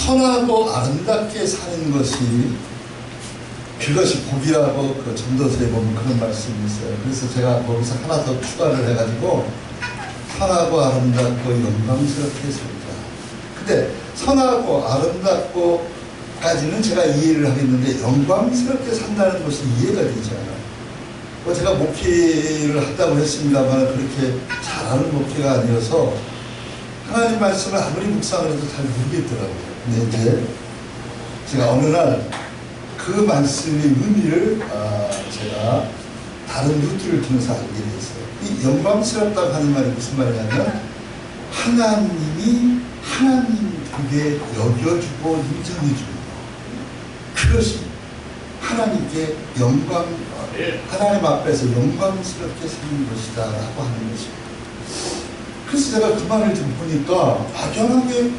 선하고 아름답게 사는 것이 그것이 복이라고 그 전도서에 보면 그런 말씀이 있어요. 그래서 제가 거기서 하나 더 추가를 해가지고 선하고 아름답고 영광스럽게 살자. 근데 선하고 아름답고까지는 제가 이해를 하겠는데 영광스럽게 산다는 것이 이해가 되지 않아요. 제가 목회를 한다고 했습니다만 그렇게 잘하는 목회가 아니어서 하나님 말씀을 아무리 묵상을 해도 잘 모르겠더라고요. 근데 이제 제가 어느 날 그 말씀의 의미를 제가 다른 루트를 통해서 알게 됐어요. 이 영광스럽다고 하는 말이 무슨 말이냐면 하나님이 하나님 되게 여겨주고 인정해주는 거. 그것이 하나님께 영광, 하나님 앞에서 영광스럽게 사는 것이다 라고 하는 것입니다. 그래서 제가 그 말을 좀 보니까 막연하게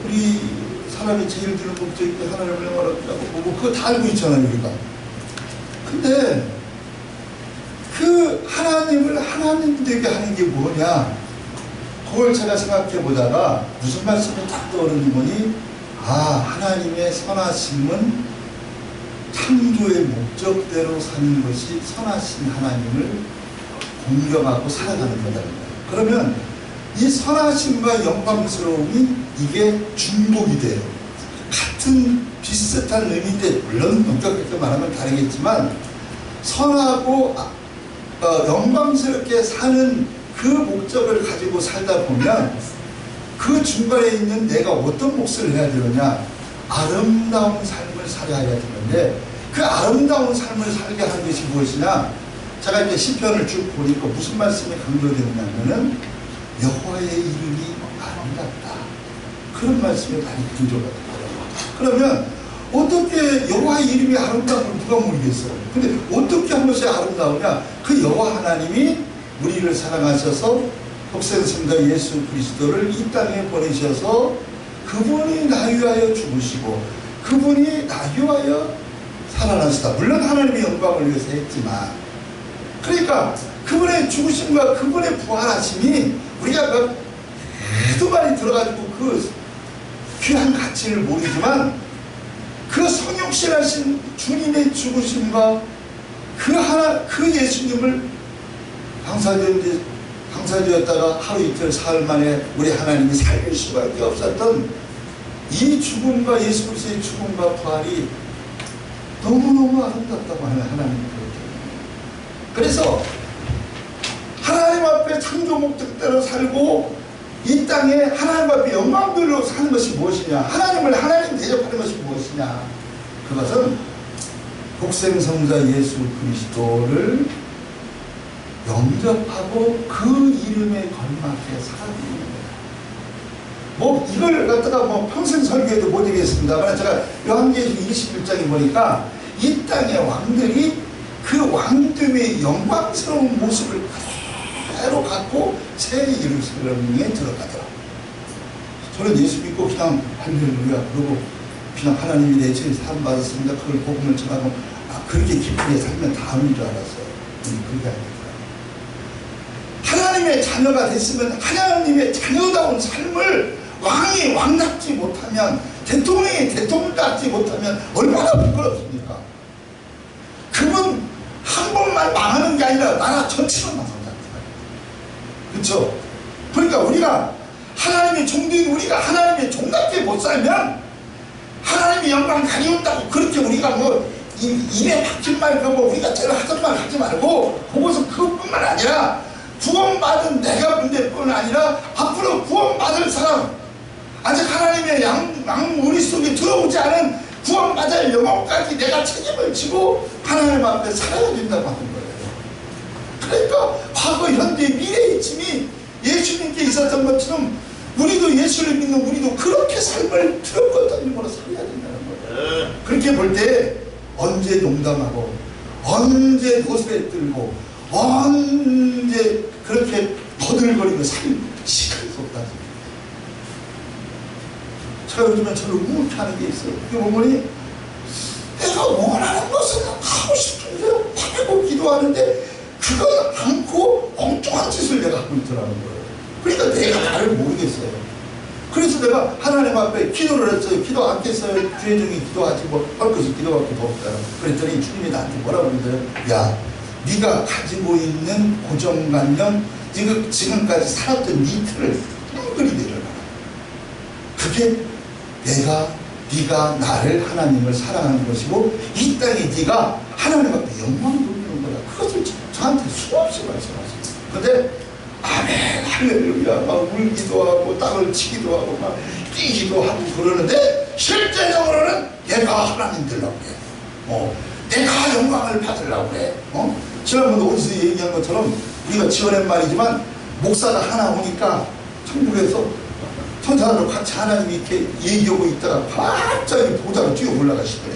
우리 사람이 제일 드는 목적이 하나님을 영화롭다고 보고 그거 다 알고 있잖아요 우리가. 근데 그 하나님을 하나님 되게 하는 게 뭐냐, 그걸 제가 생각해 보다가 무슨 말씀이 딱 떠오르는 거니, 하나님의 선하심은 창조의 목적대로 사는 것이 선하신 하나님을 공경하고 살아가는 거다. 그러면 이 선하심과 영광스러움이 이게 중복이 돼요. 같은 비슷한 의미인데 물론 본격적으로 말하면 다르겠지만 선하고 영광스럽게 사는 그 목적을 가지고 살다 보면 그 중간에 있는 내가 어떤 몫을 해야 되느냐, 아름다운 삶을 살아야 되는데 그 아름다운 삶을 살게 하는 것이 무엇이냐, 제가 이제 시편을 쭉 보니까 무슨 말씀이 강조되느냐면은 여호와의 이름이 아름답다, 그런 말씀이 많이 강조가 되더라고요. 그러면 어떻게 여호와의 이름이 아름다운 걸 누가 모르겠어요. 근데 어떻게 한 것이 아름다우냐, 그 여호와 하나님이 우리를 사랑하셔서 독생성자 예수 그리스도를 이 땅에 보내셔서 그분이 나 위하여 죽으시고 그분이 나 위하여 살아나시다. 물론 하나님의 영광을 위해서 했지만, 그러니까 그분의 죽으심과 그분의 부활하심이 우리가 해도 많이 들어가지고 그 귀한 가치를 모르지만 그 성육신하신 주님의 죽으심과 그 예수님을 방사되었다가 하루 이틀 사흘 만에 우리 하나님이 살릴 수밖에 없었던 이 죽음과 예수 그리스도의 죽음과 부활이 너무너무 아름답다고 하는 하나님이 그렇게. 그래서 하나님 앞에 창조 목적대로 살고 이 땅에 하나님 앞에 영광들로 사는 것이 무엇이냐, 하나님을 하나님 대접하는 것이 무엇이냐, 그것은 독생성자 예수 그리스도를 영접하고 그 이름에 걸맞게 살아가는 거예요. 이걸 갖다가 평생 설교해도 못 되겠습니다만, 제가 요한계시록 21장에 보니까 이 땅의 왕들이 그 왕됨의 영광스러운 모습을 그대로 갖고 새 예루살렘에 들어가더라고요. 저는 예수 믿고 그냥 할렐루야 그러고 그냥 하나님이 내 죄를 사함받았습니다, 그걸 복음을 전하고 그렇게 기쁘게 살면 다 하는 줄 알았어요. 그게 아니더라고요. 하나님의 자녀가 됐으면 하나님의 자녀다운 삶을 왕이 왕답지 못하면, 대통령이 대통령답지 못하면 얼마나 부끄럽습니까? 그분 한 번만 망하는 게 아니라 나라 전체가 망한다. 그렇죠? 그러니까 우리가 하나님의 종들이 우리가 하나님의 종답게 못 살면 하나님의 영광 가리운다고 그렇게 우리가 입에 박힌 말 우리가 제가 하던 말 하지 말고 보고서 그것뿐만 아니라 구원받은 내가 문제뿐 아니라 앞으로 구원받을 사람, 아직 하나님의 우리 속에 들어오지 않은 구원받을 영혼까지 내가 책임을 지고 하나님 앞에 살아야 된다고 하는 거예요. 그러니까 과거, 현재, 미래의 짐이 예수님께 있었던 것처럼 우리도 예수를 믿는 우리도 그렇게 삶을 트럭거리므로 살아야 된다는 거예요. 그렇게 볼 때 언제 농담하고 언제 노래 들고 언제 그렇게 버들거리고 살 시간이 없다. 제가 요즘에 저를 우울해하는 게 있어요. 그게 뭐니? 내가 원하는 것은 하고 싶은데 하고 기도하는데 그걸 않고 엉뚱한 짓을 내가 하고 있더라는 거예요. 그러니까 내가 나를 모르겠어요. 그래서 내가 하나님 앞에 기도를 했어요. 기도 안 깼어요. 주의 종이 기도하지 뭐 할 것을 기도밖에 없어요. 그랬더니 주님이 나한테 뭐라고 그러세요? 야, 네가 가지고 있는 고정관념, 네가 지금까지 살았던 네 틀을 뻥그리 내려놔. 그게 네가 나를 하나님을 사랑하는 것이고 이 땅에 네가 하나님 앞에 영광을 돌리는 거야. 그것을 저한테 수없이 말씀하세요. 근데 아멘 할렐루야 막 울기도 하고 땅을 치기도 하고 막 뛰기도 하고 그러는데 실제적으로는 내가 하나님 되려고 해. 내가 영광을 받으려고 해. 지난번에 어디서 얘기한 것처럼 우리가 지어낸 말이지만 목사가 하나 오니까 천국에서 천사들과 같이 하나님이 이렇게 얘기하고 있다가 갑자기 보다가 뛰어 올라가시더래.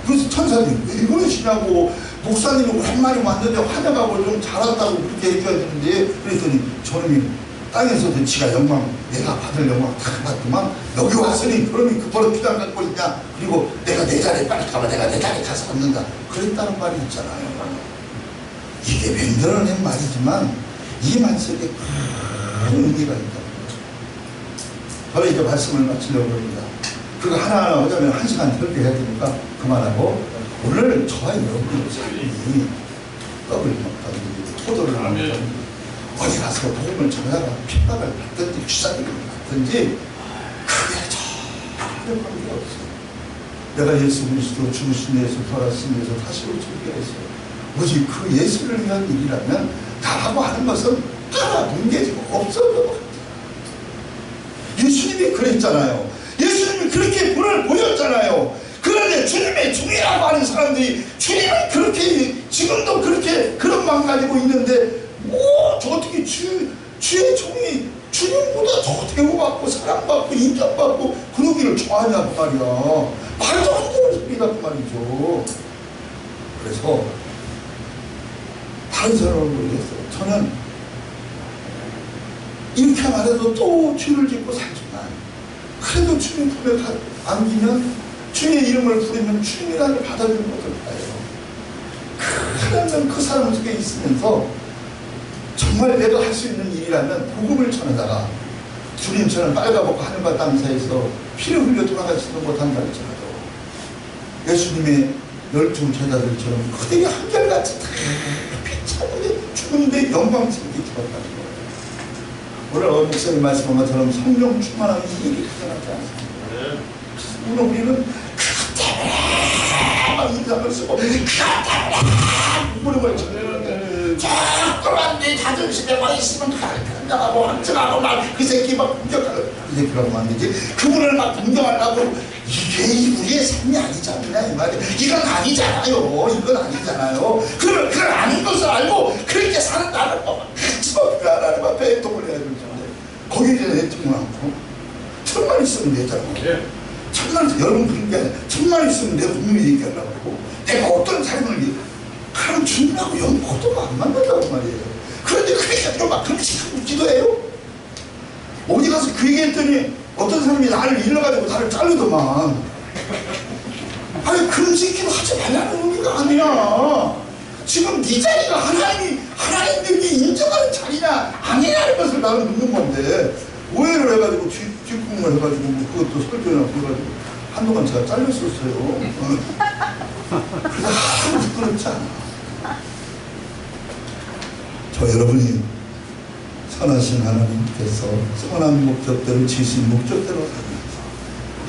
그래서 천사들이 왜 그러시냐고, 목사님이 오랜만에 왔는데 환영하고 좀 잘한다고 그렇게 해줘야 되는데, 그랬더니 저놈이 땅에서도 지가 영광, 내가 받을 영광 다 받더만 여기 왔으니 그러면 그 버릇 필요한 갖고 있냐, 그리고 내가 내 자리에 빨리 가봐, 내가 내 자리에 가서 앉는다, 그랬다는 말이 있잖아요. 이게 맹렬한 말이지만 이 말 속에 큰 의미가 있다. 저는 이제 말씀을 마치려고 합니다. 그거 하나하나 하자면 1시간 절대 해야 되니까 그만하고, 오늘 저와 여러분의 삶이 떡을 먹든지 포도를 먹든지 어디 가서 복음을 전하다가 핍박을 받든지 귀사기를 받든지 그게 전혀 관계없어요. 내가 예수 그리스도 죽으신 예수 돌아가신 예수 다시 오시게 했어요. 오직 그 예수를 위한 일이라면 나라고 하는 것은 따라 뭉개지고 없어져. 예수님이 그랬잖아요. 예수님이 그렇게 불을 보였잖아요. 그런데 주님의 종이라고 하는 사람들이 주님은 그렇게 지금도 그렇게 그런 마음 가지고 있는데 저 어떻게 주의 종이 주님보다 더 대우받고 사랑받고 인정받고 그러기를 좋아하냐고 말이야. 말도 안 되는 소리라고 말이죠. 그래서 다른 사람을 모르겠어요. 저는 이렇게 말해도 또 죄를 짓고 살지만 그래도 주님 품에 안기면 주님의 이름을 부르면 주님이라는 받아주는 것을 봐요. 그러면 그 사람 속에 있으면서 정말 내가 할 수 있는 일이라면 복음을 전하다가 주님처럼 빨가벗고 하늘과 땅 사이에서 피를 흘려 돌아가지도 못한다 할지라도 예수님의 12 제자들처럼 그들이 한결같이 다 비참하게 죽은데 영광스럽게 죽었다는 거예요. 오늘 목사님 말씀한 것처럼 성령 충만한 이 일이 가능하지 않습니다. 오늘 우리는 막 인상을 쓰고 무릎을 쳐내는데 자꾸만 내 자존심에 막 있으면 강경하고 황정하고 막 그 새끼 막 공격하고, 그 새끼라고 하면 안 되지, 그분을 막 공격하려고, 이게 우리의 삶이 아니지 않느냐 이 말이에요. 이건 아니잖아요. 이건 아니잖아요. 그러면 그걸 아는 것을 알고 그렇게 사는 나를 그 하나님 앞에 애통을 해야 될 텐데 거기에 대한 애통을 않고 천만 있으면 되잖아. 천만, 여러분 그런 게 아니라 천만 있으면 내 분명히 얘기하려고 하고 내가 어떤 삶을 그럼 주님하고 영포도가 안 맞는다고 말이에요. 그런데 그렇게 막 그렇게 기도해요? 어디 가서 그 얘기했더니 어떤 사람이 나를 일러가지고 나를 자르더만. 아니 그런 새끼도 하지 말라는 의미가 아니야. 지금 네 자리가 하나님들이 인정하는 자리냐 아니냐는 것을 나는 묻는 건데 오해를 해가지고 뒷국물 해가지고 뭐 그것도 설교해놓고 해가지고 한동안 제가 잘렸었어요. 그래서 하나도 부끄럽지 않아. 저 여러분이 선하신 하나님께서 선한 목적대로 지으신 목적대로 살면서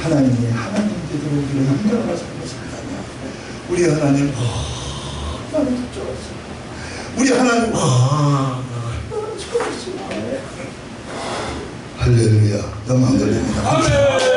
하나님이 하나님께서 우리를 인정하며 살고 산다면 우리 하나님 나는 좋았어. 우리 하나님 좋았어. 할렐루야. 영광 돌립니다.